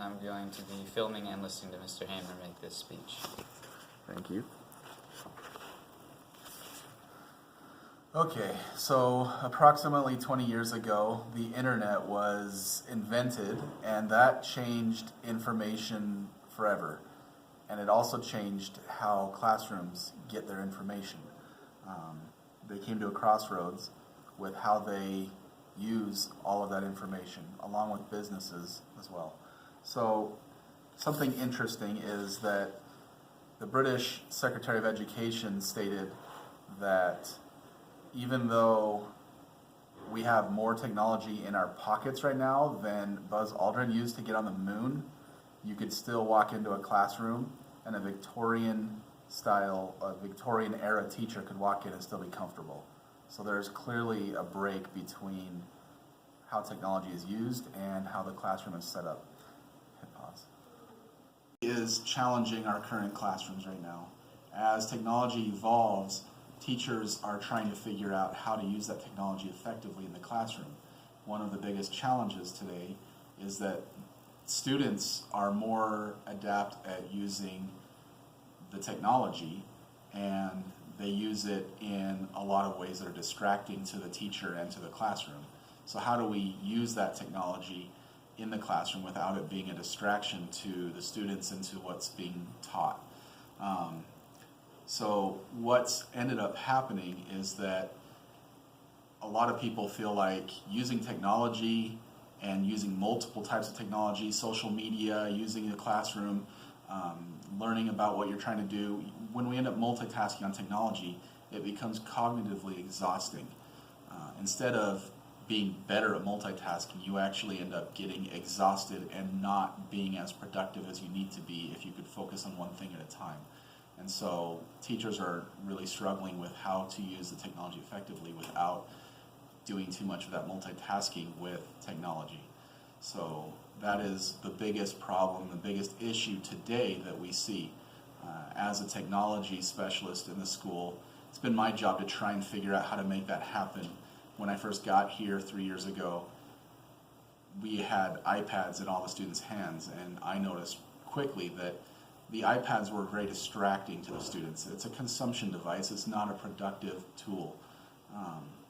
I'm going to be filming and listening to Mr. Hammer make this speech. Thank you. Okay, so approximately 20 years ago, the internet was invented, and that changed information forever. And it also changed how classrooms get their information. They came to a crossroads with how they use all of that information, along with businesses as well. So something interesting is that the British Secretary of Education stated that even though we have more technology in our pockets right now than Buzz Aldrin used to get on the moon, you could still walk into a classroom and a Victorian era teacher could walk in and still be comfortable. So there's clearly a break between how technology is used and how the classroom is set up. Hit pause. Is challenging our current classrooms right now. As technology evolves, teachers are trying to figure out how to use that technology effectively in the classroom. One of the biggest challenges today is that students are more adept at using the technology, and they use it in a lot of ways that are distracting to the teacher and to the classroom. So how do we use that technology in the classroom without it being a distraction to the students and to what's being taught? So what's ended up happening is that a lot of people feel like using technology and using multiple types of technology, social media, using the classroom, learning about what you're trying to do, when we end up multitasking on technology, it becomes cognitively exhausting. Instead of being better at multitasking, you actually end up getting exhausted and not being as productive as you need to be if you could focus on one thing at a time. And so teachers are really struggling with how to use the technology effectively without doing too much of that multitasking with technology. So that is the biggest problem, the biggest issue today that we see. As a technology specialist in the school, it's been my job to try and figure out how to make that happen. When I first got here 3 years ago, we had iPads in all the students' hands, and I noticed quickly that the iPads were very distracting to the students. It's a consumption device, it's not a productive tool.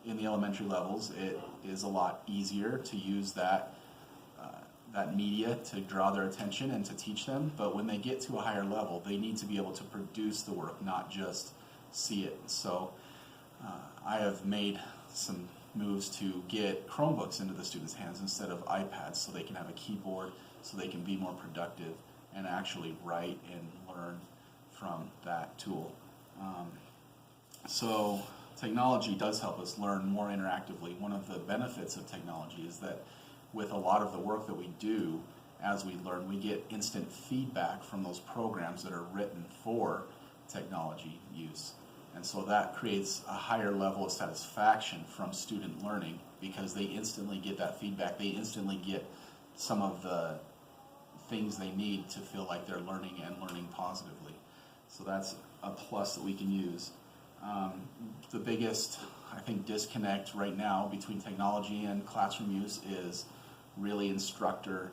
In the elementary levels, it is a lot easier to use that media to draw their attention and to teach them, but when they get to a higher level, they need to be able to produce the work, not just see it. So I have made some moves to get Chromebooks into the students' hands instead of iPads, so they can have a keyboard, so they can be more productive and actually write and learn from that tool. So technology does help us learn more interactively. One of the benefits of technology is that with a lot of the work that we do as we learn, we get instant feedback from those programs that are written for technology use. And so that creates a higher level of satisfaction from student learning because they instantly get that feedback. They instantly get some of the things they need to feel like they're learning and learning positively. So that's a plus that we can use. The biggest, I think, disconnect right now between technology and classroom use is really instruction,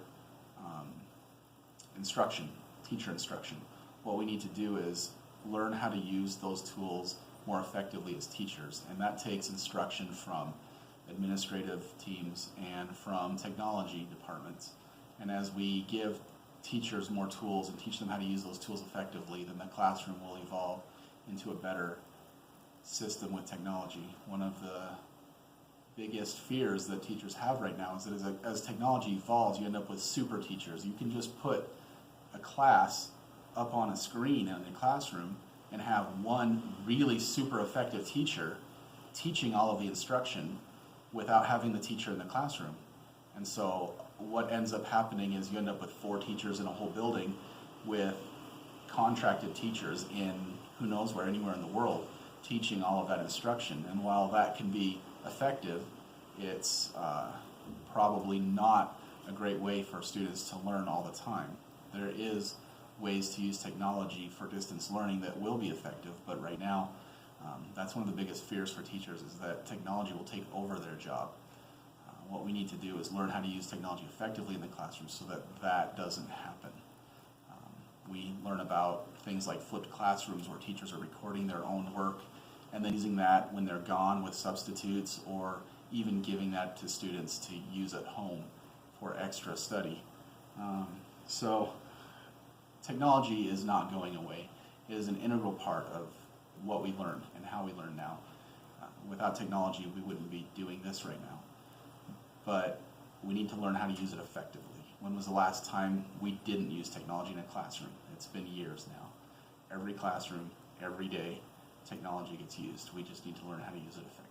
teacher instruction. What we need to do is learn how to use those tools more effectively as teachers, and that takes instruction from administrative teams and from technology departments. And as we give teachers more tools and teach them how to use those tools effectively, then the classroom will evolve into a better system with technology. One of the biggest fears that teachers have right now is that as technology evolves, you end up with super teachers. You can just put a class up on a screen in a classroom and have one really super effective teacher teaching all of the instruction without having the teacher in the classroom. And so what ends up happening is you end up with 4 teachers in a whole building with contracted teachers in who knows where, anywhere in the world, teaching all of that instruction. And while that can be effective, it's probably not a great way for students to learn all the time. There is ways to use technology for distance learning that will be effective, but right now that's one of the biggest fears for teachers, is that technology will take over their job. what we need to do is learn how to use technology effectively in the classroom so that that doesn't happen. We learn about things like flipped classrooms where teachers are recording their own work and then using that when they're gone with substitutes, or even giving that to students to use at home for extra study. So technology is not going away. It is an integral part of what we learn and how we learn now. Without technology, we wouldn't be doing this right now. But we need to learn how to use it effectively. When was the last time we didn't use technology in a classroom? It's been years now. Every classroom, every day, technology gets used. We just need to learn how to use it effectively.